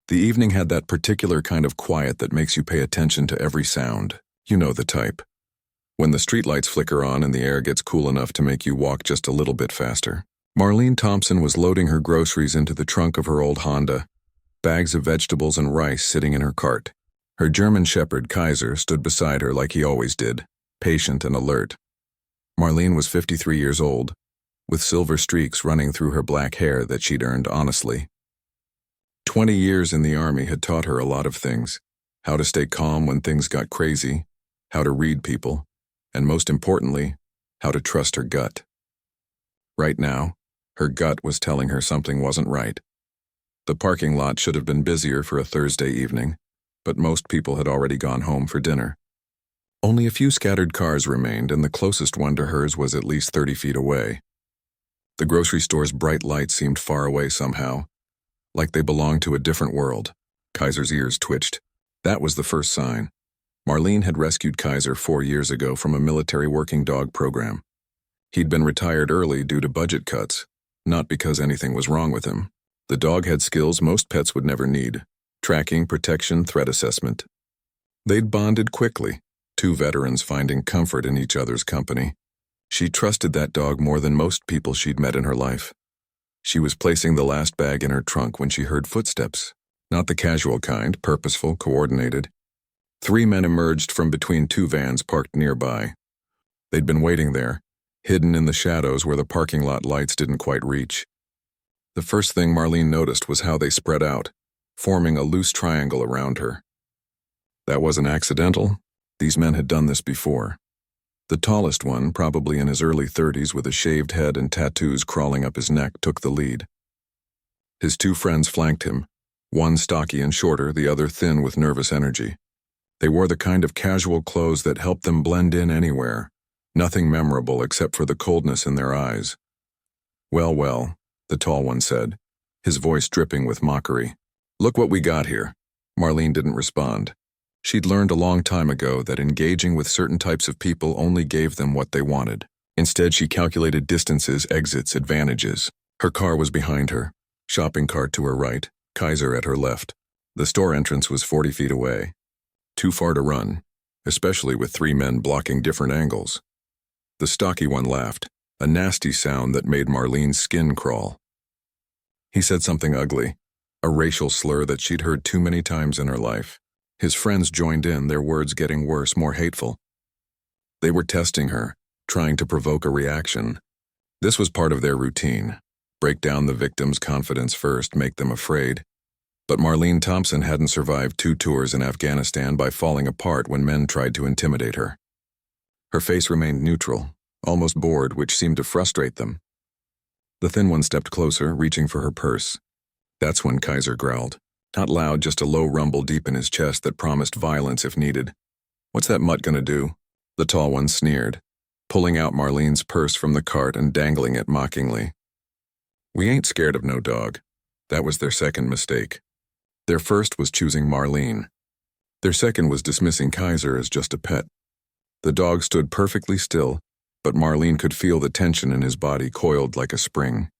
The evening had that particular kind of quiet that makes you pay attention to every sound. You know the type. When the streetlights flicker on and the air gets cool enough to make you walk just a little bit faster. Marlene Thompson was loading her groceries into the trunk of her old Honda, bags of vegetables and rice sitting in her cart. Her German shepherd, Kaiser, stood beside her like he always did, patient and alert. Marlene was 53 years old, with silver streaks running through her black hair that she'd earned honestly. 20 years in the Army had taught her a lot of things: how to stay calm when things got crazy, how to read people, and most importantly, how to trust her gut. Right now, her gut was telling her something wasn't right. The parking lot should have been busier for a Thursday evening, but most people had already gone home for dinner. Only a few scattered cars remained, and the closest one to hers was at least 30 feet away. The grocery store's bright lights seemed far away somehow, like they belonged to a different world. Kaiser's ears twitched. That was the first sign. Marlene had rescued Kaiser 4 years ago from a military working dog program. He'd been retired early due to budget cuts, not because anything was wrong with him. The dog had skills most pets would never need: tracking, protection, threat assessment. They'd bonded quickly, two veterans finding comfort in each other's company. She trusted that dog more than most people she'd met in her life. She was placing the last bag in her trunk when she heard footsteps, not the casual kind, purposeful, coordinated. 3 men emerged from between 2 vans parked nearby. They'd been waiting there, hidden in the shadows where the parking lot lights didn't quite reach. The first thing Marlene noticed was how they spread out, forming a loose triangle around her. That wasn't accidental. These men had done this before. The tallest one, probably in his early 30s with a shaved head and tattoos crawling up his neck, took the lead. His 2 friends flanked him, one stocky and shorter, the other thin with nervous energy. They wore the kind of casual clothes that helped them blend in anywhere, nothing memorable except for the coldness in their eyes. Well, the tall one said, his voice dripping with mockery. "Look what we got here." Marlene didn't respond. She'd learned a long time ago that engaging with certain types of people only gave them what they wanted. Instead, she calculated distances, exits, advantages. Her car was behind her, shopping cart to her right, Kaiser at her left. The store entrance was 40 feet away. Too far to run, especially with 3 men blocking different angles. The stocky one laughed, a nasty sound that made Marlene's skin crawl. He said something ugly, a racial slur that she'd heard too many times in her life. His friends joined in, their words getting worse, more hateful. They were testing her, trying to provoke a reaction. This was part of their routine: break down the victim's confidence first, make them afraid. But Marlene Thompson hadn't survived 2 tours in Afghanistan by falling apart when men tried to intimidate her. Her face remained neutral, almost bored, which seemed to frustrate them. The thin one stepped closer, reaching for her purse. That's when Kaiser growled. Not loud, just a low rumble deep in his chest that promised violence if needed. "What's that mutt gonna do?" The tall one sneered, pulling out Marlene's purse from the cart and dangling it mockingly. "We ain't scared of no dog." That was their second mistake. Their first was choosing Marlene. Their second was dismissing Kaiser as just a pet. The dog stood perfectly still, but Marlene could feel the tension in his body coiled like a spring.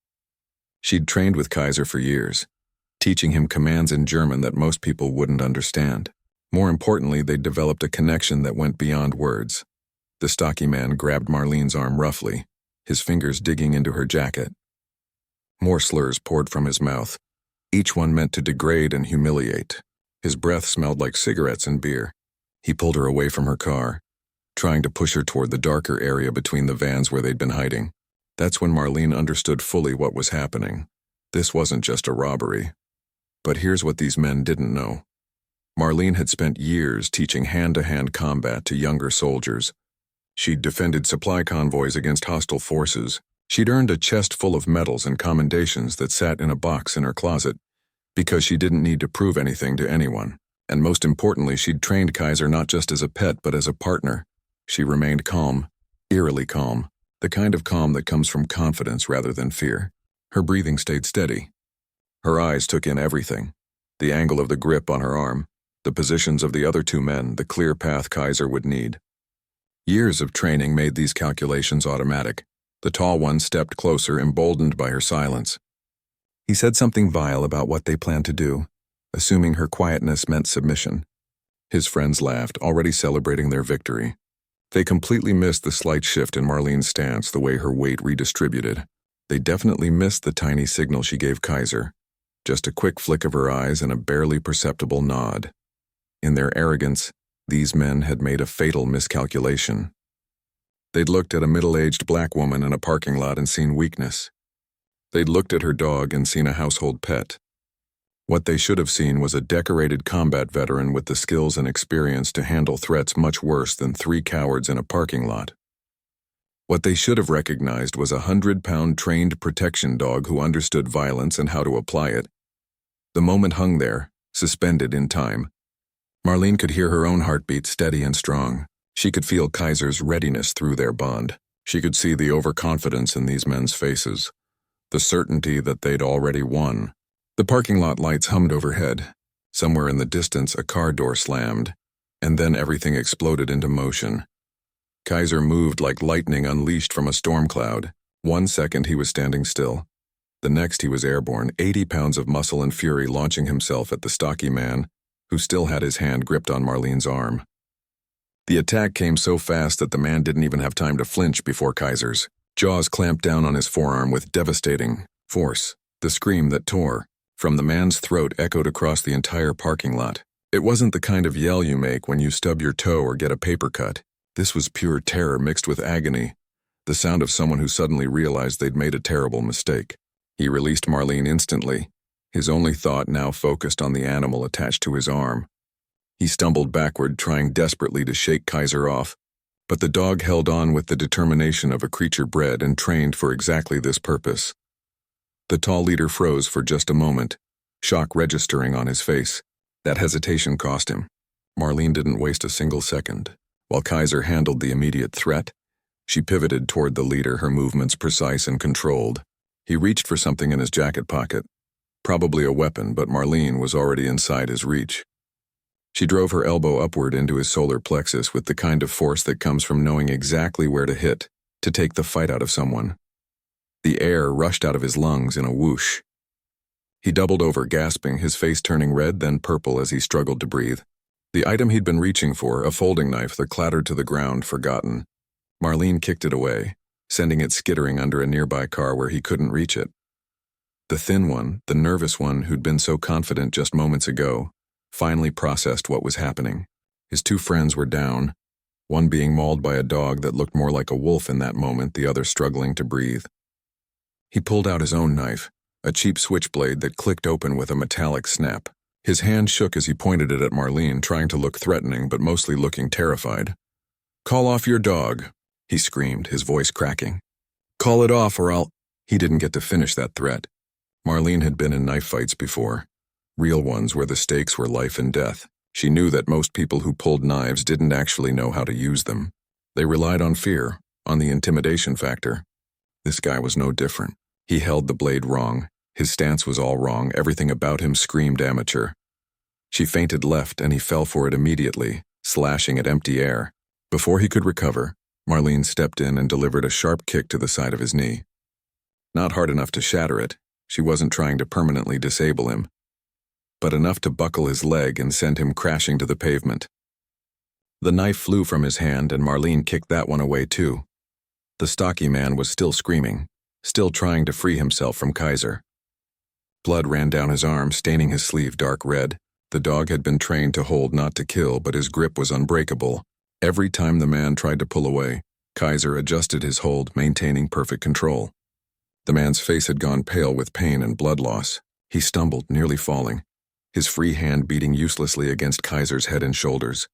She'd trained with Kaiser for years, teaching him commands in German that most people wouldn't understand. More importantly, they'd developed a connection that went beyond words. The stocky man grabbed Marlene's arm roughly, his fingers digging into her jacket. More slurs poured from his mouth, each one meant to degrade and humiliate. His breath smelled like cigarettes and beer. He pulled her away from her car, trying to push her toward the darker area between the vans where they'd been hiding. That's when Marlene understood fully what was happening. This wasn't just a robbery. But here's what these men didn't know. Marlene had spent years teaching hand-to-hand combat to younger soldiers. She'd defended supply convoys against hostile forces. She'd earned a chest full of medals and commendations that sat in a box in her closet because she didn't need to prove anything to anyone. And most importantly, she'd trained Kaiser not just as a pet but as a partner. She remained calm, eerily calm, the kind of calm that comes from confidence rather than fear. Her breathing stayed steady. Her eyes took in everything: the angle of the grip on her arm, the positions of the other 2 men, the clear path Kaiser would need. Years of training made these calculations automatic. The tall one stepped closer, emboldened by her silence. He said something vile about what they planned to do, assuming her quietness meant submission. His friends laughed, already celebrating their victory. They completely missed the slight shift in Marlene's stance, the way her weight redistributed. They definitely missed the tiny signal she gave Kaiser. Just a quick flick of her eyes and a barely perceptible nod. In their arrogance, these men had made a fatal miscalculation. They'd looked at a middle-aged black woman in a parking lot and seen weakness. They'd looked at her dog and seen a household pet. What they should have seen was a decorated combat veteran with the skills and experience to handle threats much worse than 3 cowards in a parking lot. What they should have recognized was a 100-pound trained protection dog who understood violence and how to apply it. The moment hung there, suspended in time. Marlene could hear her own heartbeat steady and strong. She could feel Kaiser's readiness through their bond. She could see the overconfidence in these men's faces, the certainty that they'd already won. The parking lot lights hummed overhead. Somewhere in the distance, a car door slammed, and then everything exploded into motion. Kaiser moved like lightning unleashed from a storm cloud. 1 second he was standing still. The next he was airborne, 80 pounds of muscle and fury launching himself at the stocky man, who still had his hand gripped on Marlene's arm. The attack came so fast that the man didn't even have time to flinch before Kaiser's jaws clamped down on his forearm with devastating force. The scream that tore from the man's throat echoed across the entire parking lot. It wasn't the kind of yell you make when you stub your toe or get a paper cut. This was pure terror mixed with agony, the sound of someone who suddenly realized they'd made a terrible mistake. He released Marlene instantly, his only thought now focused on the animal attached to his arm. He stumbled backward, trying desperately to shake Kaiser off, but the dog held on with the determination of a creature bred and trained for exactly this purpose. The tall leader froze for just a moment, shock registering on his face. That hesitation cost him. Marlene didn't waste a single second. While Kaiser handled the immediate threat, she pivoted toward the leader, her movements precise and controlled. He reached for something in his jacket pocket. Probably a weapon, but Marlene was already inside his reach. She drove her elbow upward into his solar plexus with the kind of force that comes from knowing exactly where to hit, to take the fight out of someone. The air rushed out of his lungs in a whoosh. He doubled over, gasping, his face turning red then purple as he struggled to breathe. The item he'd been reaching for, a folding knife that clattered to the ground, forgotten. Marlene kicked it away, sending it skittering under a nearby car where he couldn't reach it. The thin one, the nervous one who'd been so confident just moments ago, finally processed what was happening. His 2 friends were down, one being mauled by a dog that looked more like a wolf in that moment, the other struggling to breathe. He pulled out his own knife, a cheap switchblade that clicked open with a metallic snap. His hand shook as he pointed it at Marlene, trying to look threatening but mostly looking terrified. "Call off your dog," he screamed, his voice cracking. "Call it off or I'll—" He didn't get to finish that threat. Marlene had been in knife fights before, real ones where the stakes were life and death. She knew that most people who pulled knives didn't actually know how to use them. They relied on fear, on the intimidation factor. This guy was no different. He held the blade wrong. His stance was all wrong. Everything about him screamed amateur. She feinted left and he fell for it immediately, slashing at empty air. Before he could recover, Marlene stepped in and delivered a sharp kick to the side of his knee. Not hard enough to shatter it. She wasn't trying to permanently disable him, but enough to buckle his leg and send him crashing to the pavement. The knife flew from his hand and Marlene kicked that one away too. The stocky man was still screaming, still trying to free himself from Kaiser. Blood ran down his arm, staining his sleeve dark red. The dog had been trained to hold, not to kill, but his grip was unbreakable. Every time the man tried to pull away, Kaiser adjusted his hold, maintaining perfect control. The man's face had gone pale with pain and blood loss. He stumbled, nearly falling, his free hand beating uselessly against Kaiser's head and shoulders.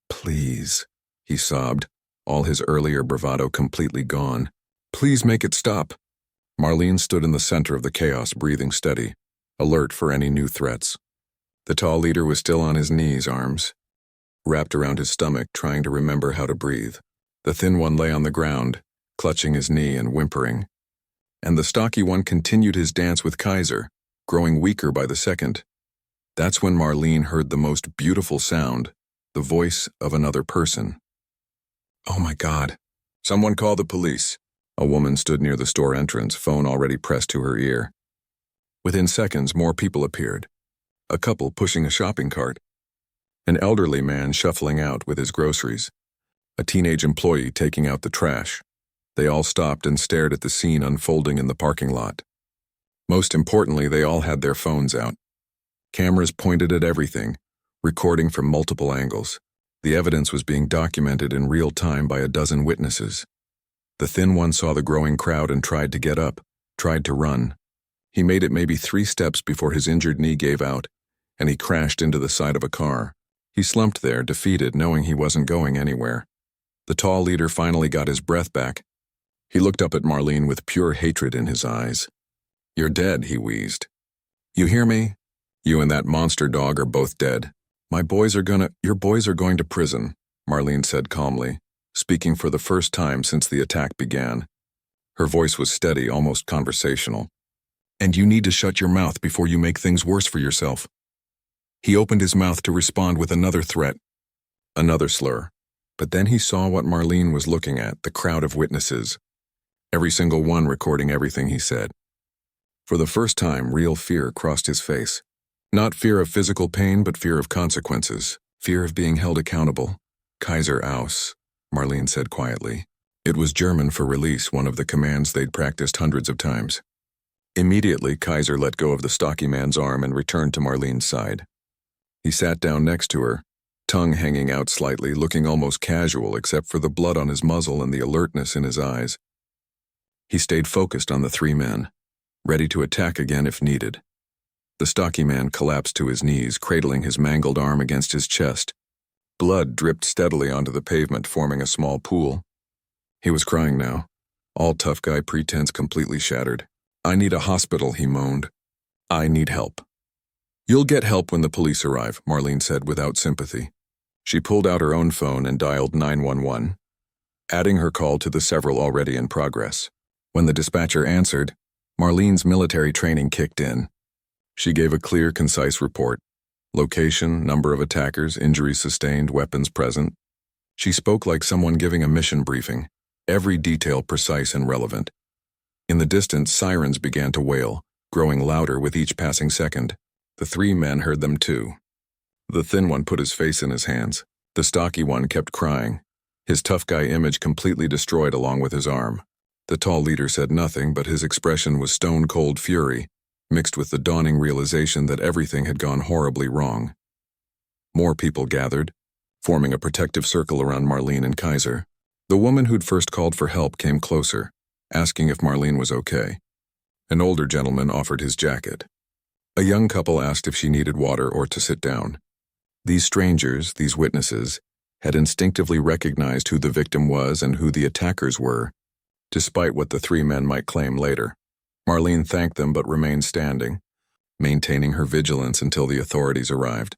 "Please," he sobbed, all his earlier bravado completely gone. "Please make it stop." Marlene stood in the center of the chaos, breathing steady, alert for any new threats. The tall leader was still on his knees, arms wrapped around his stomach, trying to remember how to breathe. The thin one lay on the ground, clutching his knee and whimpering. And the stocky one continued his dance with Kaiser, growing weaker by the second. That's when Marlene heard the most beautiful sound, the voice of another person. "Oh my God. Someone call the police." A woman stood near the store entrance, phone already pressed to her ear. Within seconds, more people appeared. a couple pushing a shopping cart, an elderly man shuffling out with his groceries, a teenage employee taking out the trash. They all stopped and stared at the scene unfolding in the parking lot. Most importantly, they all had their phones out. Cameras pointed at everything, recording from multiple angles. The evidence was being documented in real time by a dozen witnesses. The thin one saw the growing crowd and tried to get up, tried to run. He made it maybe 3 steps before his injured knee gave out, and he crashed into the side of a car. He slumped there, defeated, knowing he wasn't going anywhere. The tall leader finally got his breath back. He looked up at Marlene with pure hatred in his eyes. "You're dead," he wheezed. "You hear me? You and that monster dog are both dead. Your boys are going to prison," Marlene said calmly, speaking for the first time since the attack began. Her voice was steady, almost conversational. "And you need to shut your mouth before you make things worse for yourself." He opened his mouth to respond with another threat, another slur. But then he saw what Marlene was looking at, the crowd of witnesses. Every single one recording everything he said. For the first time, real fear crossed his face. Not fear of physical pain, but fear of consequences. Fear of being held accountable. "Kaiser aus," Marlene said quietly. It was German for release, one of the commands they'd practiced hundreds of times. Immediately, Kaiser let go of the stocky man's arm and returned to Marlene's side. He sat down next to her, tongue hanging out slightly, looking almost casual except for the blood on his muzzle and the alertness in his eyes. He stayed focused on the 3 men, ready to attack again if needed. The stocky man collapsed to his knees, cradling his mangled arm against his chest. Blood dripped steadily onto the pavement, forming a small pool. He was crying now, all tough guy pretense completely shattered. "I need a hospital," he moaned. "I need help." "You'll get help when the police arrive," Marlene said without sympathy. She pulled out her own phone and dialed 911, adding her call to the several already in progress. When the dispatcher answered, Marlene's military training kicked in. She gave a clear, concise report. Location, number of attackers, injuries sustained, weapons present. She spoke like someone giving a mission briefing, every detail precise and relevant. In the distance, sirens began to wail, growing louder with each passing second. The 3 men heard them too. The thin one put his face in his hands. The stocky one kept crying, his tough guy image completely destroyed along with his arm. The tall leader said nothing, but his expression was stone-cold fury, mixed with the dawning realization that everything had gone horribly wrong. More people gathered, forming a protective circle around Marlene and Kaiser. The woman who'd first called for help came closer, asking if Marlene was okay. An older gentleman offered his jacket. A young couple asked if she needed water or to sit down. These strangers, these witnesses, had instinctively recognized who the victim was and who the attackers were, despite what the 3 men might claim later. Marlene thanked them but remained standing, maintaining her vigilance until the authorities arrived.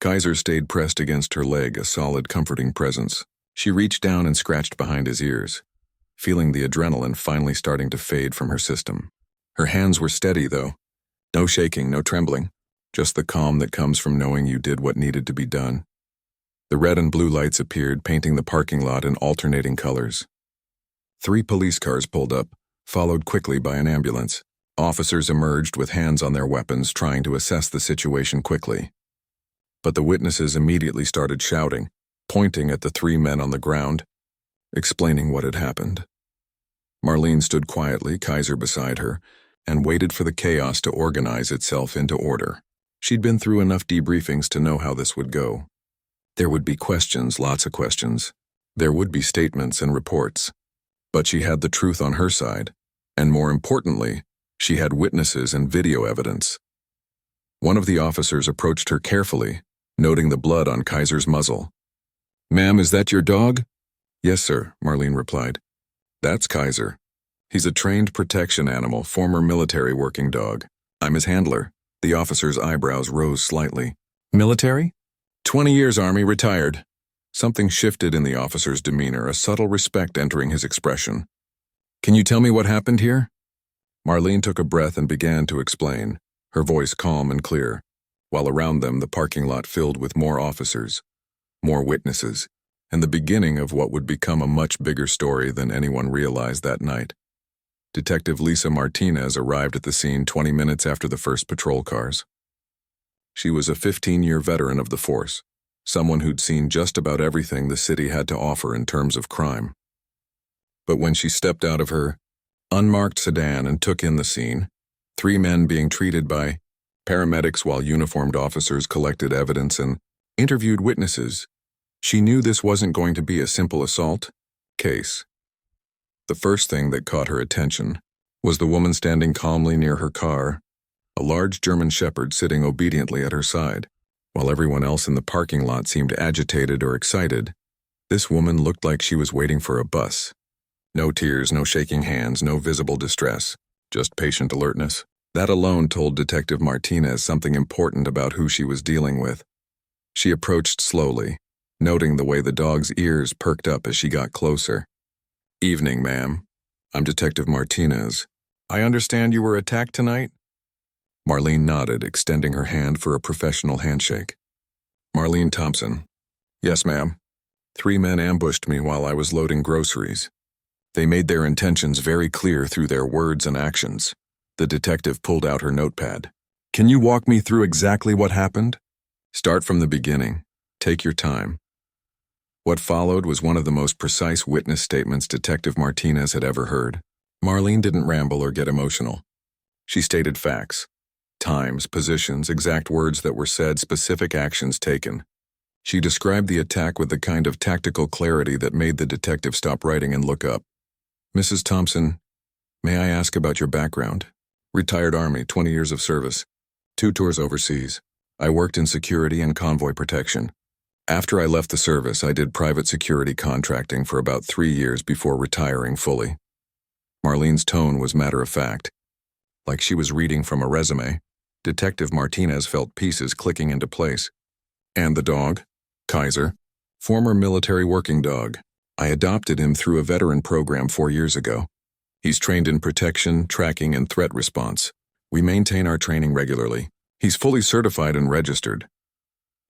Kaiser stayed pressed against her leg, a solid, comforting presence. She reached down and scratched behind his ears, feeling the adrenaline finally starting to fade from her system. Her hands were steady, though. No shaking, no trembling, just the calm that comes from knowing you did what needed to be done. The red and blue lights appeared, painting the parking lot in alternating colors. 3 police cars pulled up, followed quickly by an ambulance. Officers emerged with hands on their weapons, trying to assess the situation quickly. But the witnesses immediately started shouting, pointing at the 3 men on the ground, explaining what had happened. Marlene stood quietly, Kaiser beside her, and waited for the chaos to organize itself into order. She'd been through enough debriefings to know how this would go. There would be questions, lots of questions. There would be statements and reports. But she had the truth on her side, and more importantly, she had witnesses and video evidence. One of the officers approached her carefully, noting the blood on Kaiser's muzzle. "Ma'am, is that your dog?" "Yes, sir," Marlene replied. "That's Kaiser. He's a trained protection animal, former military working dog. I'm his handler." The officer's eyebrows rose slightly. "Military?" 20 years Army, retired." Something shifted in the officer's demeanor, a subtle respect entering his expression. "Can you tell me what happened here?" Marlene took a breath and began to explain, her voice calm and clear, while around them the parking lot filled with more officers, more witnesses, and the beginning of what would become a much bigger story than anyone realized that night. Detective Lisa Martinez arrived at the scene 20 minutes after the first patrol cars. She was a 15-year veteran of the force, someone who'd seen just about everything the city had to offer in terms of crime. But when she stepped out of her unmarked sedan and took in the scene, 3 men being treated by paramedics while uniformed officers collected evidence and interviewed witnesses, she knew this wasn't going to be a simple assault case. The first thing that caught her attention was the woman standing calmly near her car, a large German shepherd sitting obediently at her side. While everyone else in the parking lot seemed agitated or excited, this woman looked like she was waiting for a bus. No tears, no shaking hands, no visible distress, just patient alertness. That alone told Detective Martinez something important about who she was dealing with. She approached slowly, noting the way the dog's ears perked up as she got closer. "Evening, ma'am. I'm Detective Martinez. I understand you were attacked tonight?" Marlene nodded, extending her hand for a professional handshake. "Marlene Thompson." "Yes, ma'am. 3 men ambushed me while I was loading groceries. They made their intentions very clear through their words and actions." The detective pulled out her notepad. "Can you walk me through exactly what happened?" "Start from the beginning. Take your time." What followed was one of the most precise witness statements Detective Martinez had ever heard. Marlene didn't ramble or get emotional. She stated facts. Times, positions, exact words that were said, specific actions taken. She described the attack with the kind of tactical clarity that made the detective stop writing and look up. "Mrs. Thompson, may I ask about your background?" "Retired Army, 20 years of service. 2 tours overseas. I worked in security and convoy protection. After I left the service, I did private security contracting for about 3 years before retiring fully." Marlene's tone was matter-of-fact. Like she was reading from a resume, Detective Martinez felt pieces clicking into place. "And the dog?" "Kaiser. Former military working dog. I adopted him through a veteran program 4 years ago. He's trained in protection, tracking, and threat response. We maintain our training regularly. He's fully certified and registered."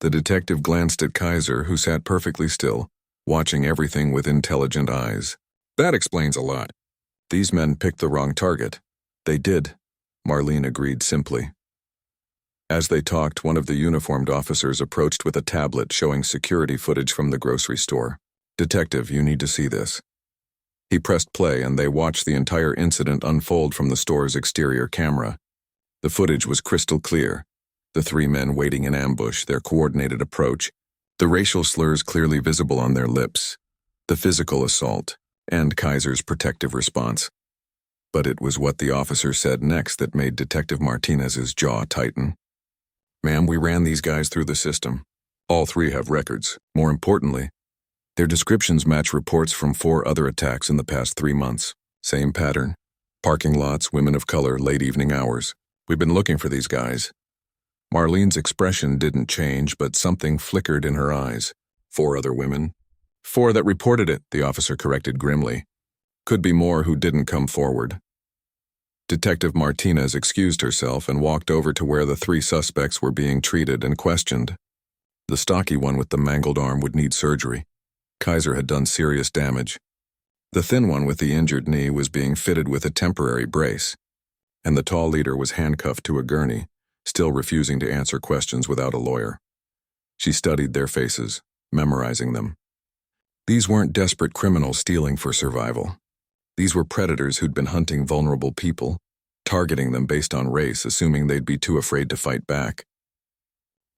The detective glanced at Kaiser, who sat perfectly still, watching everything with intelligent eyes. "That explains a lot. These men picked the wrong target." "They did," Marlene agreed simply. As they talked, one of the uniformed officers approached with a tablet showing security footage from the grocery store. "Detective, you need to see this." He pressed play and they watched the entire incident unfold from the store's exterior camera. The footage was crystal clear. The 3 men waiting in ambush, their coordinated approach, the racial slurs clearly visible on their lips, the physical assault, and Kaiser's protective response. But it was what the officer said next that made Detective Martinez's jaw tighten. "Ma'am, we ran these guys through the system. All 3 have records. More importantly, their descriptions match reports from 4 other attacks in the past 3 months. Same pattern. Parking lots, women of color, late evening hours. We've been looking for these guys." Marlene's expression didn't change, but something flickered in her eyes. 4 other women? 4 that reported it, the officer corrected grimly. Could be more who didn't come forward. Detective Martinez excused herself and walked over to where the 3 suspects were being treated and questioned. The stocky one with the mangled arm would need surgery. Kaiser had done serious damage. The thin one with the injured knee was being fitted with a temporary brace, and the tall leader was handcuffed to a gurney, still refusing to answer questions without a lawyer. She studied their faces, memorizing them. These weren't desperate criminals stealing for survival. These were predators who'd been hunting vulnerable people, targeting them based on race, assuming they'd be too afraid to fight back.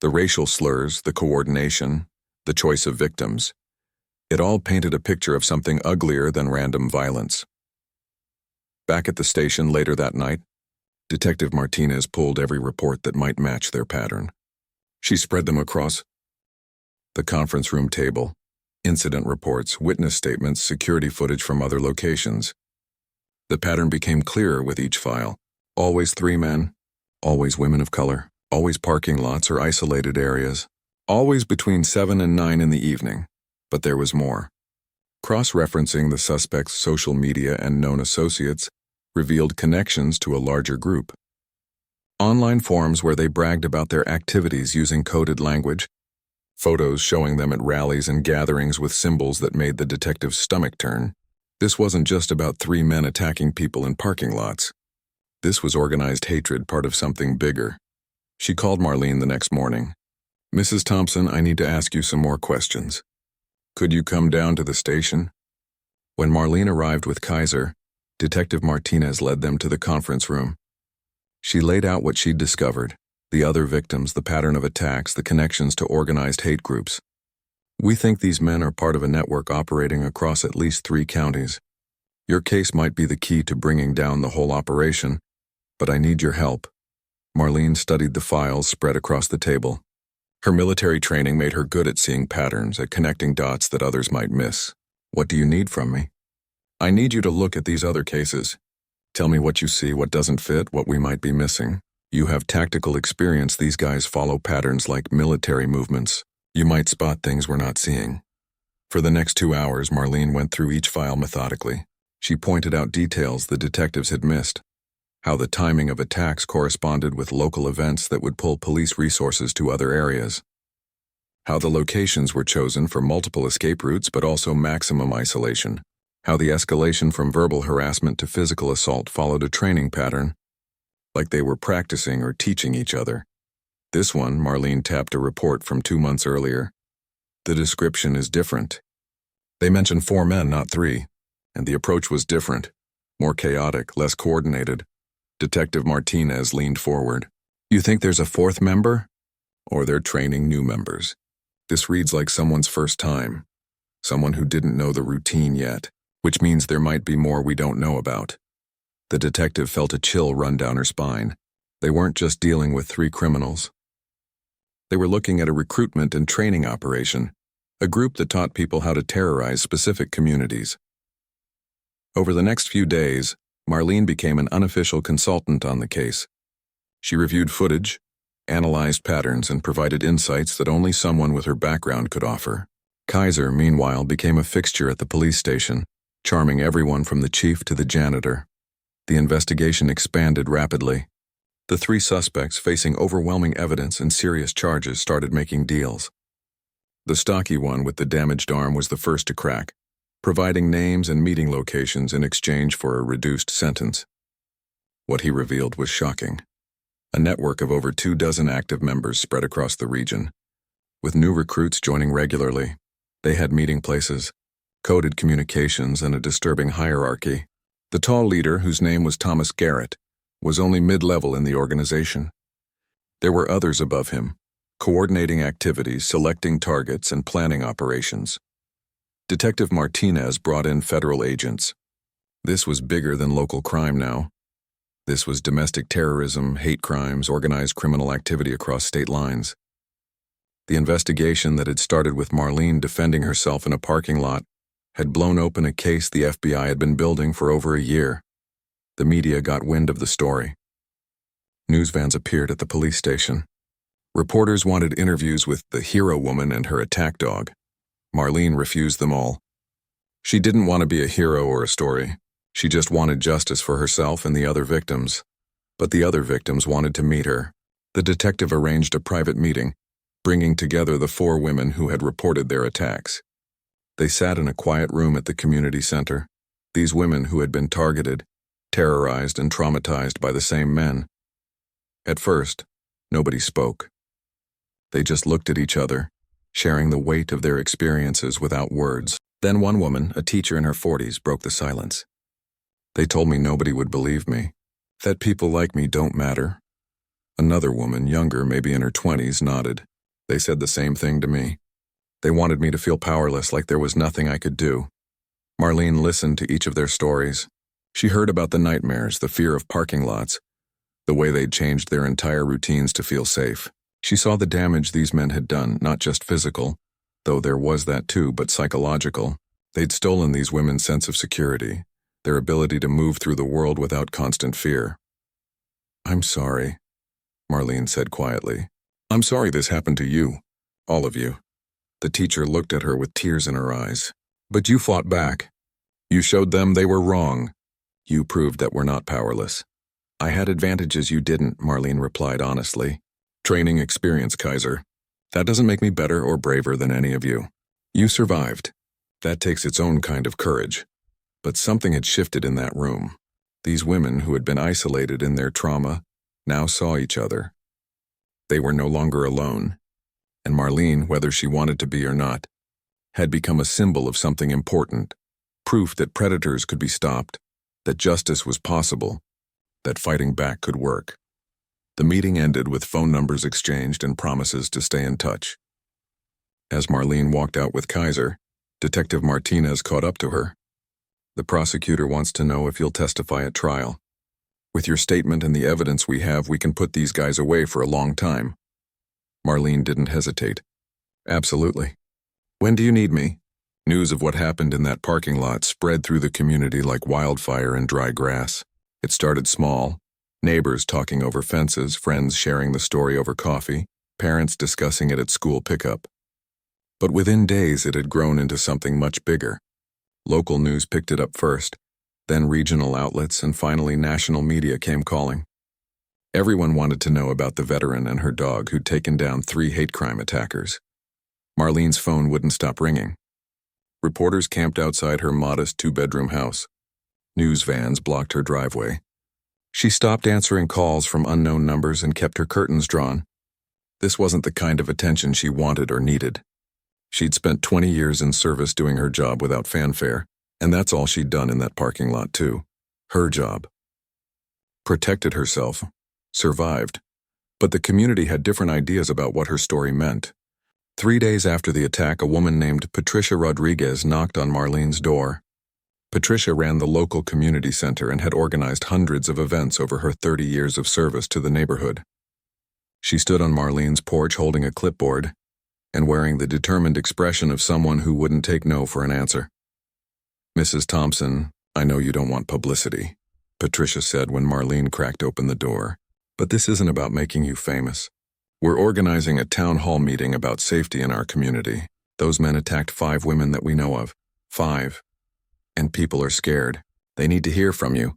The racial slurs, the coordination, the choice of victims, it all painted a picture of something uglier than random violence. Back at the station later that night, Detective Martinez pulled every report that might match their pattern. She spread them across the conference room table, incident reports, witness statements, security footage from other locations. The pattern became clearer with each file. Always 3 men, always women of color, always parking lots or isolated areas, always between 7 and 9 in the evening. But there was more. Cross-referencing the suspect's social media and known associates revealed connections to a larger group. Online forums where they bragged about their activities using coded language, photos showing them at rallies and gatherings with symbols that made the detective's stomach turn. This wasn't just about 3 men attacking people in parking lots. This was organized hatred, part of something bigger. She called Marlene the next morning. "Mrs. Thompson, I need to ask you some more questions. Could you come down to the station?" When Marlene arrived with Kaiser, Detective Martinez led them to the conference room. She laid out what she'd discovered, the other victims, the pattern of attacks, the connections to organized hate groups. "We think these men are part of a network operating across at least 3 counties. Your case might be the key to bringing down the whole operation, but I need your help." Marlene studied the files spread across the table. Her military training made her good at seeing patterns, at connecting dots that others might miss. "What do you need from me?" "I need you to look at these other cases. Tell me what you see, what doesn't fit, what we might be missing. You have tactical experience. These guys follow patterns like military movements. You might spot things we're not seeing." For the next 2 hours, Marlene went through each file methodically. She pointed out details the detectives had missed, how the timing of attacks corresponded with local events that would pull police resources to other areas, how the locations were chosen for multiple escape routes but also maximum isolation, how the escalation from verbal harassment to physical assault followed a training pattern, like they were practicing or teaching each other. This one, Marlene tapped a report from 2 months earlier. The description is different. They mentioned 4 men, not 3, and the approach was different, more chaotic, less coordinated. Detective Martinez leaned forward. "You think there's a 4th member? Or they're training new members? This reads like someone's first time, someone who didn't know the routine yet, which means there might be more we don't know about." The detective felt a chill run down her spine. They weren't just dealing with 3 criminals. They were looking at a recruitment and training operation, a group that taught people how to terrorize specific communities. Over the next few days, Marlene became an unofficial consultant on the case. She reviewed footage, analyzed patterns, and provided insights that only someone with her background could offer. Kaiser, meanwhile, became a fixture at the police station, charming everyone from the chief to the janitor. The investigation expanded rapidly. The 3 suspects, facing overwhelming evidence and serious charges, started making deals. The stocky one with the damaged arm was the first to crack, providing names and meeting locations in exchange for a reduced sentence. What he revealed was shocking. A network of over 24 active members spread across the region, with new recruits joining regularly. They had meeting places, coded communications, and a disturbing hierarchy. The tall leader, whose name was Thomas Garrett, was only mid-level in the organization. There were others above him, coordinating activities, selecting targets, and planning operations. Detective Martinez brought in federal agents. This was bigger than local crime now. This was domestic terrorism, hate crimes, organized criminal activity across state lines. The investigation that had started with Marlene defending herself in a parking lot had blown open a case the FBI had been building for over a year. The media got wind of the story. News vans appeared at the police station. Reporters wanted interviews with the hero woman and her attack dog. Marlene refused them all. She didn't want to be a hero or a story. She just wanted justice for herself and the other victims. But the other victims wanted to meet her. The detective arranged a private meeting, bringing together the 4 women who had reported their attacks. They sat in a quiet room at the community center. These women who had been targeted, terrorized, and traumatized by the same men. At first, nobody spoke. They just looked at each other, sharing the weight of their experiences without words. Then one woman, a teacher in her 40s, broke the silence. "They told me nobody would believe me, that people like me don't matter." Another woman, younger, maybe in her 20s, nodded. "They said the same thing to me. They wanted me to feel powerless, like there was nothing I could do." Marlene listened to each of their stories. She heard about the nightmares, the fear of parking lots, the way they'd changed their entire routines to feel safe. She saw the damage these men had done, not just physical, though there was that too, but psychological. They'd stolen these women's sense of security, their ability to move through the world without constant fear. "I'm sorry," Marlene said quietly. "I'm sorry this happened to you, all of you." The teacher looked at her with tears in her eyes. "But you fought back. You showed them they were wrong. You proved that we're not powerless." "I had advantages you didn't," Marlene replied honestly. "Training, experience, Kaiser. That doesn't make me better or braver than any of you. You survived. That takes its own kind of courage." But something had shifted in that room. These women who had been isolated in their trauma now saw each other. They were no longer alone, and Marlene, whether she wanted to be or not, had become a symbol of something important, proof that predators could be stopped, that justice was possible, that fighting back could work. The meeting ended with phone numbers exchanged and promises to stay in touch. As Marlene walked out with Kaiser, Detective Martinez caught up to her. "The prosecutor wants to know if you'll testify at trial. With your statement and the evidence we have, we can put these guys away for a long time." Marlene didn't hesitate. "Absolutely. When do you need me?" News of what happened in that parking lot spread through the community like wildfire in dry grass. It started small, neighbors talking over fences, friends sharing the story over coffee, parents discussing it at school pickup. But within days it had grown into something much bigger. Local news picked it up first, then regional outlets, and finally national media came calling. Everyone wanted to know about the veteran and her dog who'd taken down 3 hate crime attackers. Marlene's phone wouldn't stop ringing. Reporters camped outside her modest 2-bedroom house. News vans blocked her driveway. She stopped answering calls from unknown numbers and kept her curtains drawn. This wasn't the kind of attention she wanted or needed. She'd spent 20 years in service doing her job without fanfare, and that's all she'd done in that parking lot too. Her job. Protected herself. Survived. But the community had different ideas about what her story meant. 3 days after the attack, a woman named Patricia Rodriguez knocked on Marlene's door. Patricia ran the local community center and had organized hundreds of events over her 30 years of service to the neighborhood. She stood on Marlene's porch holding a clipboard and wearing the determined expression of someone who wouldn't take no for an answer. "Mrs. Thompson, I know you don't want publicity," Patricia said when Marlene cracked open the door, "but this isn't about making you famous. We're organizing a town hall meeting about safety in our community. Those men attacked 5 women that we know of. 5. And people are scared. They need to hear from you."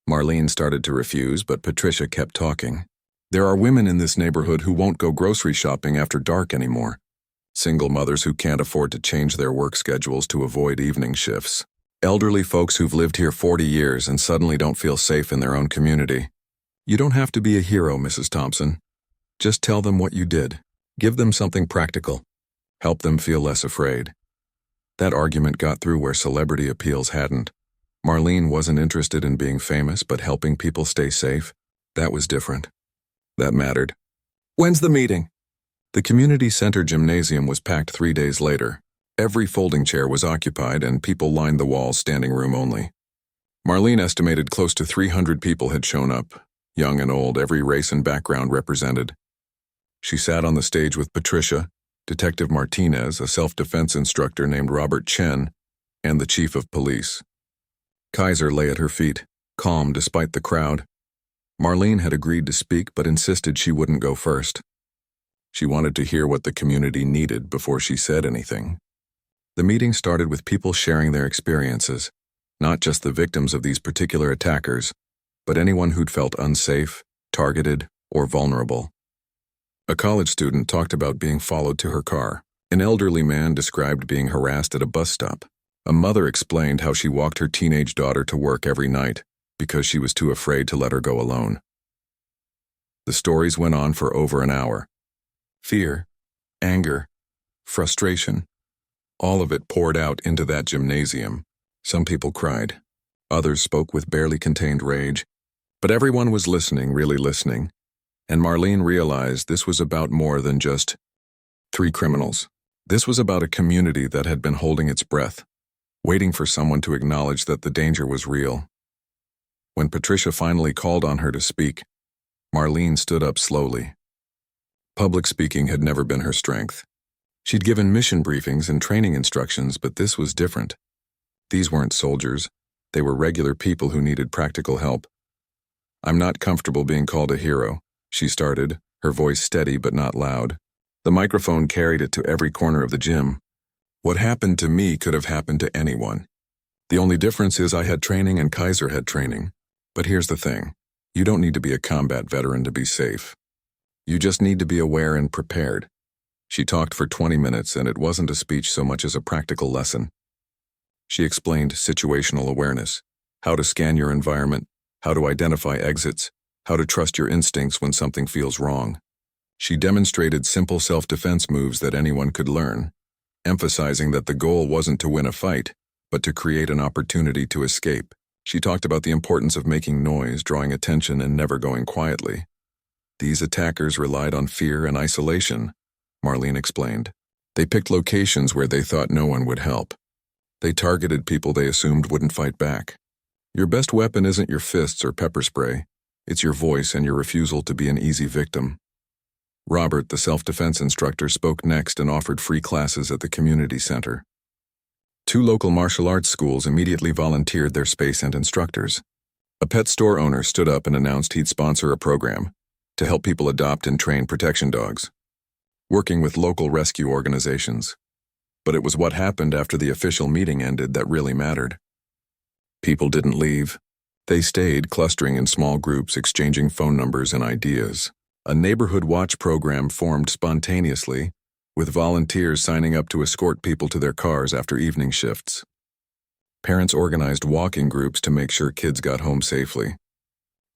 Marlene started to refuse, but Patricia kept talking. "There are women in this neighborhood who won't go grocery shopping after dark anymore. Single mothers who can't afford to change their work schedules to avoid evening shifts. Elderly folks who've lived here 40 years and suddenly don't feel safe in their own community. You don't have to be a hero, Mrs. Thompson. Just tell them what you did. Give them something practical. Help them feel less afraid." That argument got through where celebrity appeals hadn't. Marlene wasn't interested in being famous, but helping people stay safe. That was different. That mattered. "When's the meeting?" The community center gymnasium was packed 3 days later. Every folding chair was occupied and people lined the walls, standing room only. Marlene estimated close to 300 people had shown up, young and old, every race and background represented. She sat on the stage with Patricia, Detective Martinez, a self-defense instructor named Robert Chen, and the chief of police. Kaiser lay at her feet, calm despite the crowd. Marlene had agreed to speak but insisted she wouldn't go first. She wanted to hear what the community needed before she said anything. The meeting started with people sharing their experiences, not just the victims of these particular attackers, but anyone who'd felt unsafe, targeted, or vulnerable. A college student talked about being followed to her car. An elderly man described being harassed at a bus stop. A mother explained how she walked her teenage daughter to work every night because she was too afraid to let her go alone. The stories went on for over an hour. Fear, anger, frustration, all of it poured out into that gymnasium. Some people cried. Others spoke with barely contained rage. But everyone was listening, really listening. And Marlene realized this was about more than just 3 criminals. This was about a community that had been holding its breath, waiting for someone to acknowledge that the danger was real. When Patricia finally called on her to speak, Marlene stood up slowly. Public speaking had never been her strength. She'd given mission briefings and training instructions, but this was different. These weren't soldiers. They were regular people who needed practical help. "I'm not comfortable being called a hero," she started, her voice steady but not loud. The microphone carried it to every corner of the gym. "What happened to me could have happened to anyone. The only difference is I had training and Kaiser had training. But here's the thing. You don't need to be a combat veteran to be safe. You just need to be aware and prepared." She talked for 20 minutes, and it wasn't a speech so much as a practical lesson. She explained situational awareness, how to scan your environment, how to identify exits, how to trust your instincts when something feels wrong. She demonstrated simple self-defense moves that anyone could learn, emphasizing that the goal wasn't to win a fight, but to create an opportunity to escape. She talked about the importance of making noise, drawing attention, and never going quietly. These attackers relied on fear and isolation, Marlene explained. They picked locations where they thought no one would help. They targeted people they assumed wouldn't fight back. Your best weapon isn't your fists or pepper spray. It's your voice and your refusal to be an easy victim. Robert, the self-defense instructor, spoke next and offered free classes at the community center. 2 local martial arts schools immediately volunteered their space and instructors. A pet store owner stood up and announced he'd sponsor a program to help people adopt and train protection dogs, working with local rescue organizations. But it was what happened after the official meeting ended that really mattered. People didn't leave. They stayed, clustering in small groups, exchanging phone numbers and ideas. A neighborhood watch program formed spontaneously, with volunteers signing up to escort people to their cars after evening shifts. Parents organized walking groups to make sure kids got home safely.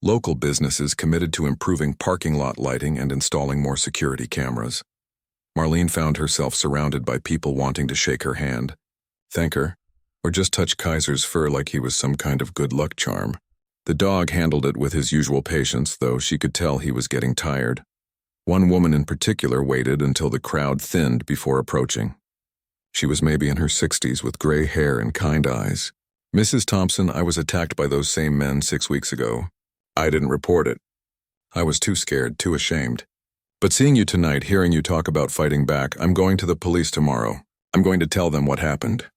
Local businesses committed to improving parking lot lighting and installing more security cameras. Marlene found herself surrounded by people wanting to shake her hand, thank her, or just touch Kaiser's fur like he was some kind of good luck charm. The dog handled it with his usual patience, though she could tell he was getting tired. One woman in particular waited until the crowd thinned before approaching. She was maybe in her 60s with gray hair and kind eyes. "Mrs. Thompson, I was attacked by those same men 6 weeks ago. I didn't report it. I was too scared, too ashamed. But seeing you tonight, hearing you talk about fighting back, I'm going to the police tomorrow. I'm going to tell them what happened."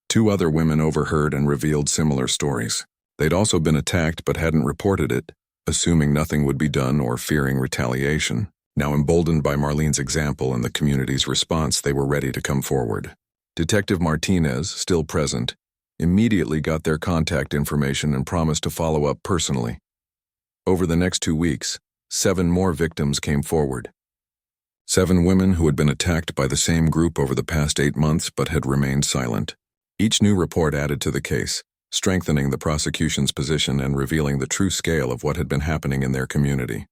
2 other women overheard and revealed similar stories. They'd also been attacked but hadn't reported it, assuming nothing would be done or fearing retaliation. Now emboldened by Marlene's example and the community's response, they were ready to come forward. Detective Martinez, still present, immediately got their contact information and promised to follow up personally. Over the next 2 weeks, 7 more victims came forward. 7 women who had been attacked by the same group over the past 8 months but had remained silent. Each new report added to the case, strengthening the prosecution's position and revealing the true scale of what had been happening in their community.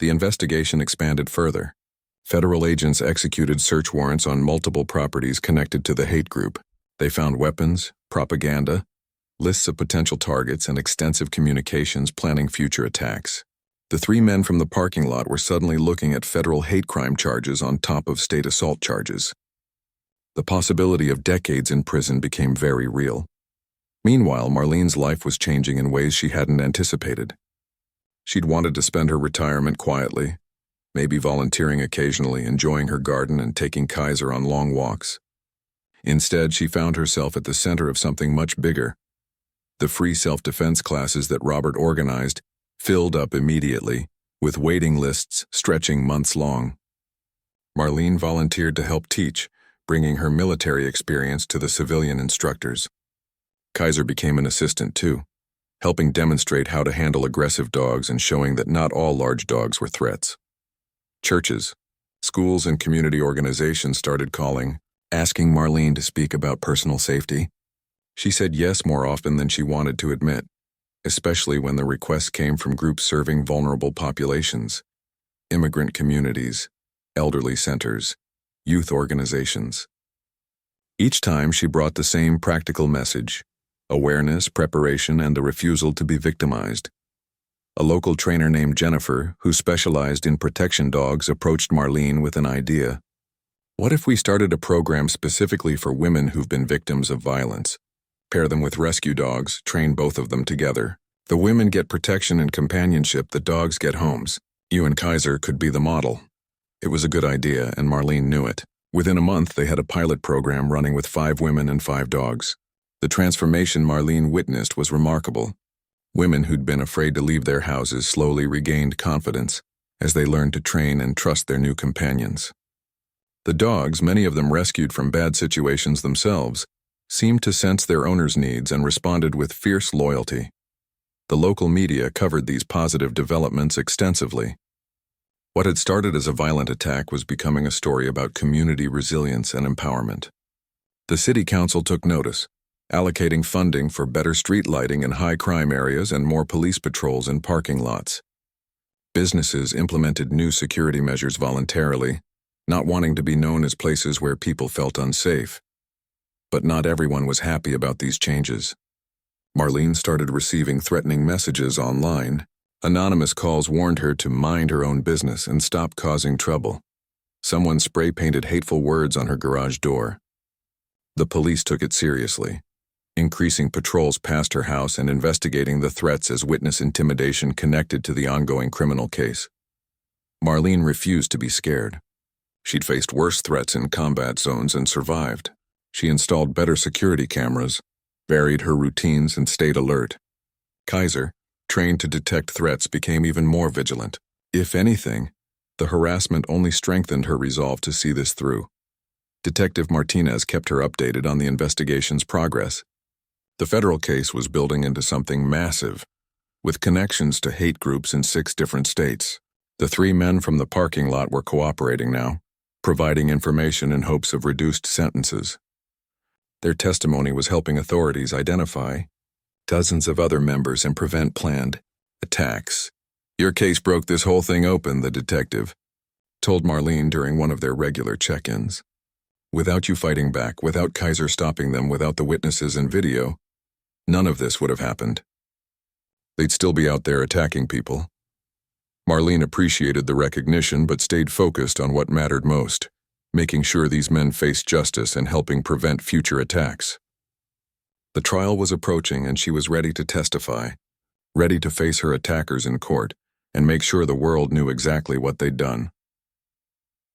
The investigation expanded further. Federal agents executed search warrants on multiple properties connected to the hate group. They found weapons, propaganda, lists of potential targets, and extensive communications planning future attacks. The 3 men from the parking lot were suddenly looking at federal hate crime charges on top of state assault charges. The possibility of decades in prison became very real. Meanwhile, Marlene's life was changing in ways she hadn't anticipated. She'd wanted to spend her retirement quietly, maybe volunteering occasionally, enjoying her garden and taking Kaiser on long walks. Instead, she found herself at the center of something much bigger. The free self-defense classes that Robert organized filled up immediately, with waiting lists stretching months long. Marlene volunteered to help teach, bringing her military experience to the civilian instructors. Kaiser became an assistant too, helping demonstrate how to handle aggressive dogs and showing that not all large dogs were threats. Churches, schools, and community organizations started calling, asking Marlene to speak about personal safety. She said yes more often than she wanted to admit, especially when the requests came from groups serving vulnerable populations, immigrant communities, elderly centers, youth organizations. Each time she brought the same practical message: awareness, preparation, and the refusal to be victimized. A local trainer named Jennifer, who specialized in protection dogs, approached Marlene with an idea. "What if we started a program specifically for women who've been victims of violence? Pair them with rescue dogs, train both of them together. The women get protection and companionship, the dogs get homes. You and Kaiser could be the model." It was a good idea, and Marlene knew it. Within a month, they had a pilot program running with 5 women and 5 dogs. The transformation Marlene witnessed was remarkable. Women who'd been afraid to leave their houses slowly regained confidence as they learned to train and trust their new companions. The dogs, many of them rescued from bad situations themselves, seemed to sense their owners' needs and responded with fierce loyalty. The local media covered these positive developments extensively. What had started as a violent attack was becoming a story about community resilience and empowerment. The city council took notice, allocating funding for better street lighting in high-crime areas and more police patrols in parking lots. Businesses implemented new security measures voluntarily, not wanting to be known as places where people felt unsafe. But not everyone was happy about these changes. Marlene started receiving threatening messages online. Anonymous calls warned her to mind her own business and stop causing trouble. Someone spray-painted hateful words on her garage door. The police took it seriously, increasing patrols past her house and investigating the threats as witness intimidation connected to the ongoing criminal case. Marlene refused to be scared. She'd faced worse threats in combat zones and survived. She installed better security cameras, varied her routines, and stayed alert. Kaiser, trained to detect threats, became even more vigilant. If anything, the harassment only strengthened her resolve to see this through. Detective Martinez kept her updated on the investigation's progress. The federal case was building into something massive, with connections to hate groups in 6 different states. The 3 men from the parking lot were cooperating now, providing information in hopes of reduced sentences. Their testimony was helping authorities identify dozens of other members and prevent planned attacks. "Your case broke this whole thing open," the detective told Marlene during one of their regular check-ins. "Without you fighting back, without Kaiser stopping them, without the witnesses and video, none of this would have happened. They'd still be out there attacking people." Marlene appreciated the recognition but stayed focused on what mattered most, making sure these men faced justice and helping prevent future attacks. The trial was approaching and she was ready to testify, ready to face her attackers in court and make sure the world knew exactly what they'd done.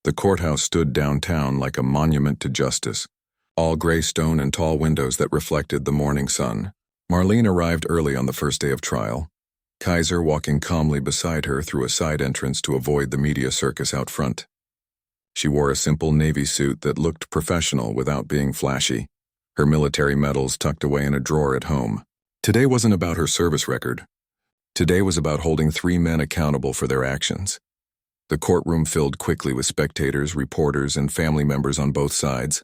The courthouse stood downtown like a monument to justice, all gray stone and tall windows that reflected the morning sun. Marlene arrived early on the first day of trial, Kaiser walking calmly beside her through a side entrance to avoid the media circus out front. She wore a simple navy suit that looked professional without being flashy, her military medals tucked away in a drawer at home. Today wasn't about her service record. Today was about holding 3 men accountable for their actions. The courtroom filled quickly with spectators, reporters, and family members on both sides.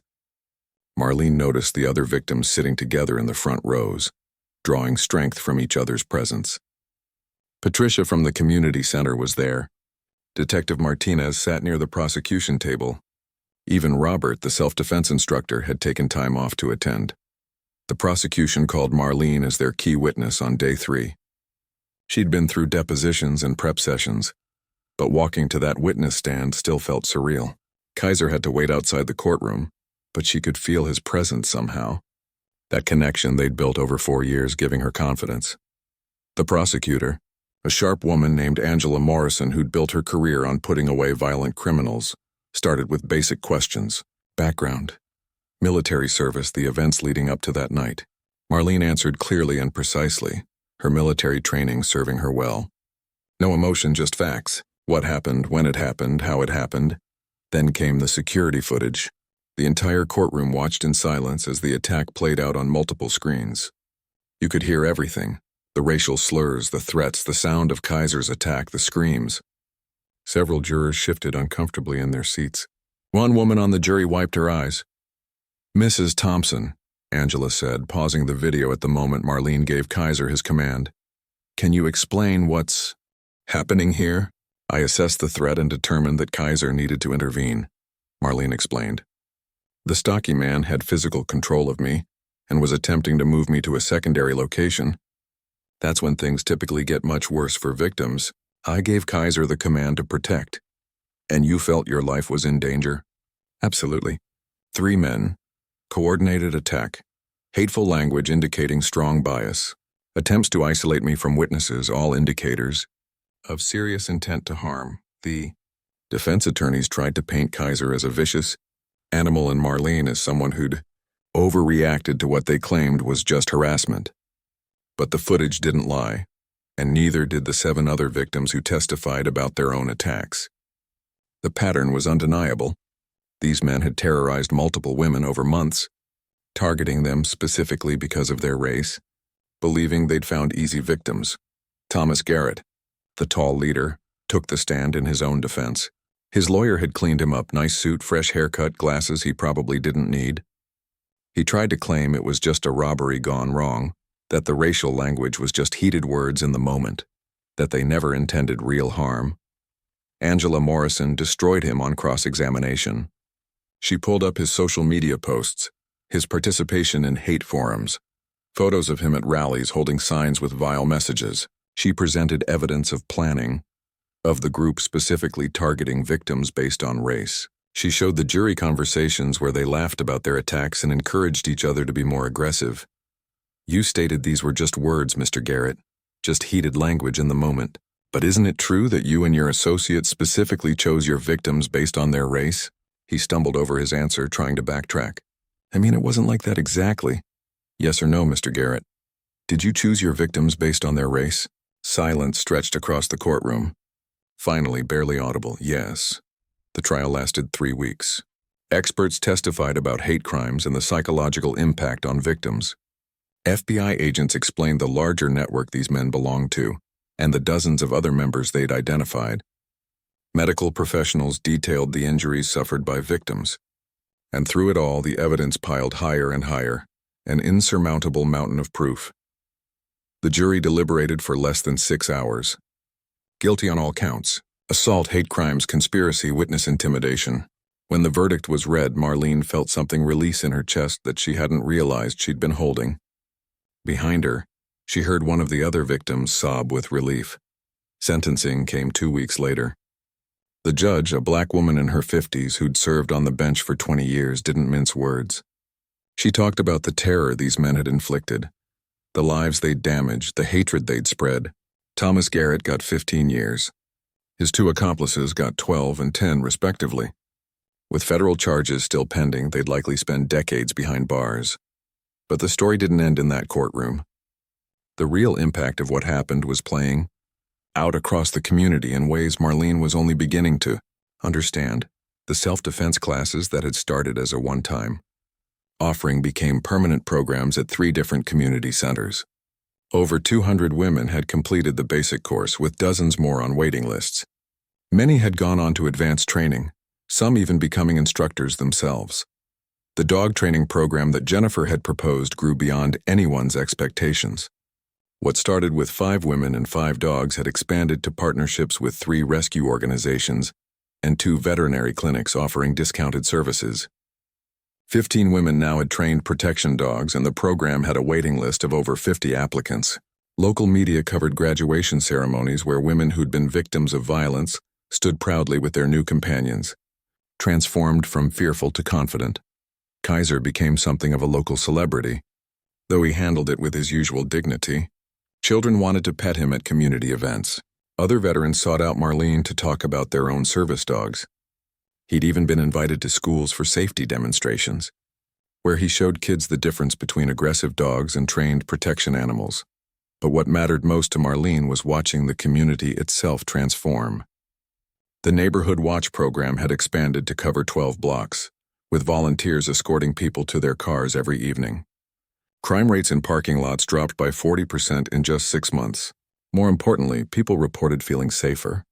Marlene noticed the other victims sitting together in the front rows, drawing strength from each other's presence. Patricia from the community center was there. Detective Martinez sat near the prosecution table. Even Robert, the self-defense instructor, had taken time off to attend. The prosecution called Marlene as their key witness on day 3. She'd been through depositions and prep sessions, but walking to that witness stand still felt surreal. Kaiser had to wait outside the courtroom, but she could feel his presence somehow. That connection they'd built over 4 years giving her confidence. The prosecutor, a sharp woman named Angela Morrison who'd built her career on putting away violent criminals, started with basic questions: background, military service, the events leading up to that night. Marlene answered clearly and precisely, her military training serving her well. No emotion, just facts. What happened, when it happened, how it happened. Then came the security footage. The entire courtroom watched in silence as the attack played out on multiple screens. You could hear everything: the racial slurs, the threats, the sound of Kaiser's attack, the screams. Several jurors shifted uncomfortably in their seats. One woman on the jury wiped her eyes. "Mrs. Thompson," Angela said, pausing the video at the moment Marlene gave Kaiser his command. "Can you explain what's happening here?" "I assessed the threat and determined that Kaiser needed to intervene," Marlene explained. "The stocky man had physical control of me and was attempting to move me to a secondary location. That's when things typically get much worse for victims. I gave Kaiser the command to protect." "And you felt your life was in danger?" "Absolutely. 3 men, coordinated attack, hateful language indicating strong bias, attempts to isolate me from witnesses, all indicators of serious intent to harm." The defense attorneys tried to paint Kaiser as a vicious animal and Marlene as someone who'd overreacted to what they claimed was just harassment. But the footage didn't lie, and neither did the 7 other victims who testified about their own attacks. The pattern was undeniable. These men had terrorized multiple women over months, targeting them specifically because of their race, believing they'd found easy victims. Thomas Garrett, the tall leader, took the stand in his own defense. His lawyer had cleaned him up: nice suit, fresh haircut, glasses he probably didn't need. He tried to claim it was just a robbery gone wrong, that the racial language was just heated words in the moment. that they never intended real harm. Angela Morrison destroyed him on cross-examination. She pulled up his social media posts, his participation in hate forums, photos of him at rallies holding signs with vile messages. She presented evidence of planning, of the group specifically targeting victims based on race. She showed the jury conversations where they laughed about their attacks and encouraged each other to be more aggressive. You stated these were just words, Mr. Garrett, just heated language in the moment. But isn't it true that you and your associates specifically chose your victims based on their race? He stumbled over his answer, trying to backtrack. I mean, it wasn't like that exactly. Yes or no, Mr. Garrett? Did you choose your victims based on their race? Silence stretched across the courtroom. Finally, barely audible, yes. The trial lasted 3 weeks. Experts testified about hate crimes and the psychological impact on victims. FBI agents explained the larger network these men belonged to, and the dozens of other members they'd identified. Medical professionals detailed the injuries suffered by victims. And through it all, the evidence piled higher and higher, an insurmountable mountain of proof. The jury deliberated for less than 6 hours. Guilty on all counts: assault, hate crimes, conspiracy, witness intimidation. When the verdict was read, Marlene felt something release in her chest that she hadn't realized she'd been holding. Behind her, she heard one of the other victims sob with relief. Sentencing came 2 weeks later. The judge, a black woman in her 50s who'd served on the bench for 20 years, didn't mince words. She talked about the terror these men had inflicted, the lives they'd damaged, the hatred they'd spread. Thomas Garrett got 15 years. His 2 accomplices got 12 and 10, respectively. With federal charges still pending, they'd likely spend decades behind bars. But the story didn't end in that courtroom. The real impact of what happened was playing out across the community in ways Marlene was only beginning to understand. The self-defense classes that had started as a one-time offering became permanent programs at 3 different community centers. Over 200 women had completed the basic course, with dozens more on waiting lists. Many had gone on to advanced training, some even becoming instructors themselves. The dog training program that Jennifer had proposed grew beyond anyone's expectations. What started with 5 women and 5 dogs had expanded to partnerships with 3 rescue organizations and 2 veterinary clinics offering discounted services. 15 women now had trained protection dogs, and the program had a waiting list of over 50 applicants. Local media covered graduation ceremonies where women who'd been victims of violence stood proudly with their new companions, transformed from fearful to confident. Kaiser became something of a local celebrity, though he handled it with his usual dignity. Children wanted to pet him at community events. Other veterans sought out Marlene to talk about their own service dogs. He'd even been invited to schools for safety demonstrations, where he showed kids the difference between aggressive dogs and trained protection animals. But what mattered most to Marlene was watching the community itself transform. The Neighborhood Watch program had expanded to cover 12 blocks, with volunteers escorting people to their cars every evening. Crime rates in parking lots dropped by 40% in just 6 months. More importantly, people reported feeling safer,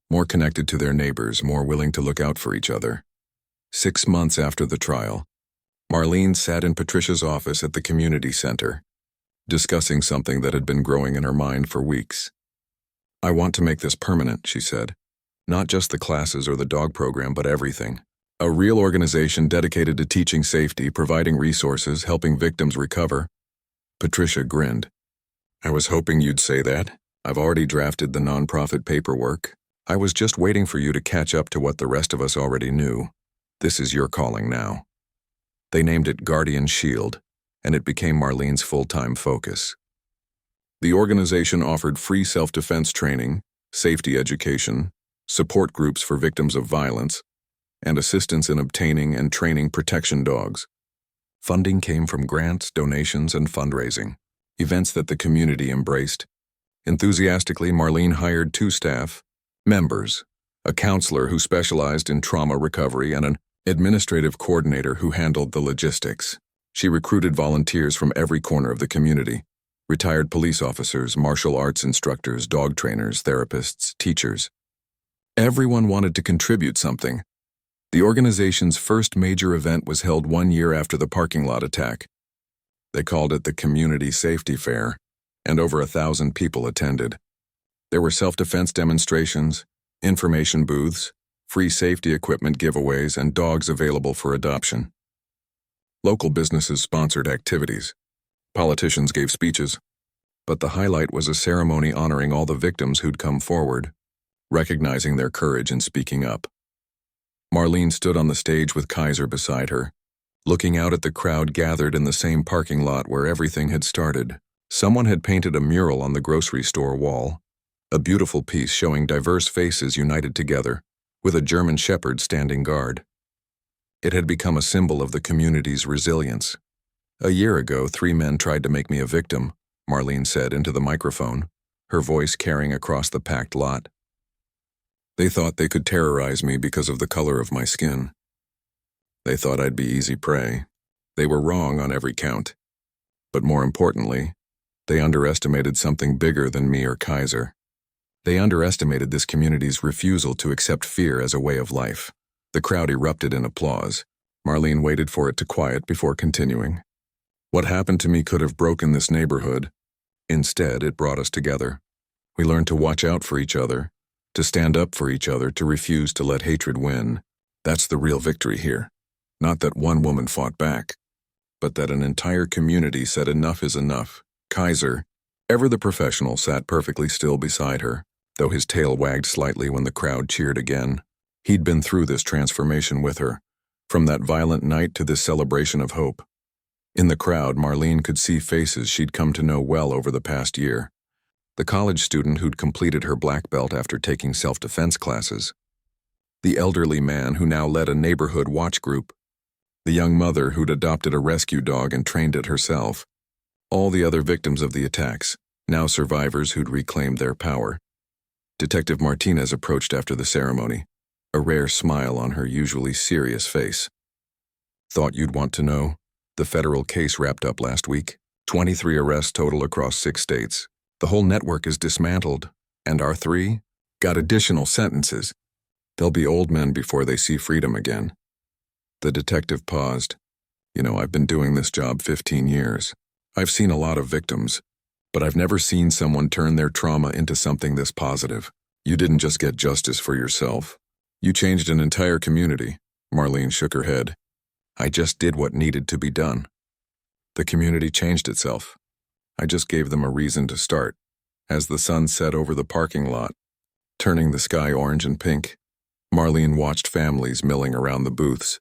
more connected to their neighbors, more willing to look out for each other. 6 months after the trial, Marlene sat in Patricia's office at the community center, discussing something that had been growing in her mind for weeks. "I want to make this permanent," she said. "Not just the classes or the dog program, but everything. A real organization dedicated to teaching safety, providing resources, helping victims recover." Patricia grinned. "I was hoping you'd say that. I've already drafted the nonprofit paperwork. I was just waiting for you to catch up to what the rest of us already knew. This is your calling now." They named it Guardian Shield, and it became Marlene's full-time focus. The organization offered free self-defense training, safety education, support groups for victims of violence, and assistance in obtaining and training protection dogs. Funding came from grants, donations, and fundraising, events that the community embraced. Enthusiastically, Marlene hired 2 staff members, a counselor who specialized in trauma recovery and an administrative coordinator who handled the logistics. She recruited volunteers from every corner of the community: retired police officers, martial arts instructors, dog trainers, therapists, teachers. Everyone wanted to contribute something. The organization's first major event was held 1 year after the parking lot attack. They called it the Community Safety Fair, and over 1,000 people attended. There were self-defense demonstrations, information booths, free safety equipment giveaways, and dogs available for adoption. Local businesses sponsored activities. Politicians gave speeches. But the highlight was a ceremony honoring all the victims who'd come forward, recognizing their courage in speaking up. Marlene stood on the stage with Kaiser beside her, looking out at the crowd gathered in the same parking lot where everything had started. Someone had painted a mural on the grocery store wall, a beautiful piece showing diverse faces united together, with a German shepherd standing guard. It had become a symbol of the community's resilience. "A year ago, 3 men tried to make me a victim," Marlene said into the microphone, her voice carrying across the packed lot. "They thought they could terrorize me because of the color of my skin. They thought I'd be easy prey. They were wrong on every count. But more importantly, they underestimated something bigger than me or Kaiser. They underestimated this community's refusal to accept fear as a way of life." The crowd erupted in applause. Marlene waited for it to quiet before continuing. "What happened to me could have broken this neighborhood. Instead, it brought us together. We learned to watch out for each other, to stand up for each other, to refuse to let hatred win. That's the real victory here. Not that one woman fought back, but that an entire community said enough is enough." Kaiser, ever the professional, sat perfectly still beside her, though his tail wagged slightly when the crowd cheered again. He'd been through this transformation with her, from that violent night to this celebration of hope. In the crowd, Marlene could see faces she'd come to know well over the past year. The college student who'd completed her black belt after taking self-defense classes. The elderly man who now led a neighborhood watch group. The young mother who'd adopted a rescue dog and trained it herself. All the other victims of the attacks, now survivors who'd reclaimed their power. Detective Martinez approached after the ceremony, a rare smile on her usually serious face. "Thought you'd want to know? The federal case wrapped up last week. 23 arrests total across 6 states. The whole network is dismantled, and our 3 got additional sentences. They'll be old men before they see freedom again." The detective paused. "You know, I've been doing this job 15 years. I've seen a lot of victims, but I've never seen someone turn their trauma into something this positive. You didn't just get justice for yourself. You changed an entire community." Marlene shook her head. "I just did what needed to be done. The community changed itself. I just gave them a reason to start." As the sun set over the parking lot, turning the sky orange and pink, Marlene watched families milling around the booths.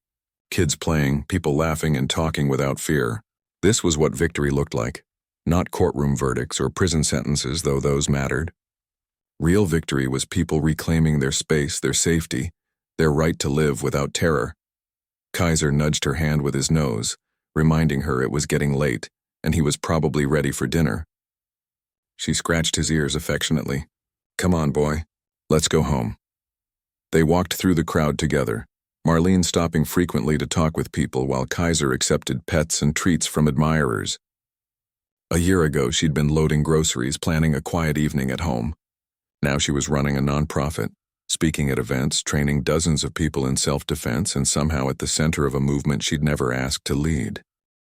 Kids playing, people laughing and talking without fear. This was what victory looked like. Not courtroom verdicts or prison sentences, though those mattered. Real victory was people reclaiming their space, their safety, their right to live without terror. Kaiser nudged her hand with his nose, reminding her it was getting late, and he was probably ready for dinner. She scratched his ears affectionately. "Come on, boy. Let's go home." They walked through the crowd together, Marlene stopping frequently to talk with people while Kaiser accepted pets and treats from admirers. A year ago, she'd been loading groceries, planning a quiet evening at home. Now she was running a nonprofit, speaking at events, training dozens of people in self-defense, and somehow at the center of a movement she'd never asked to lead.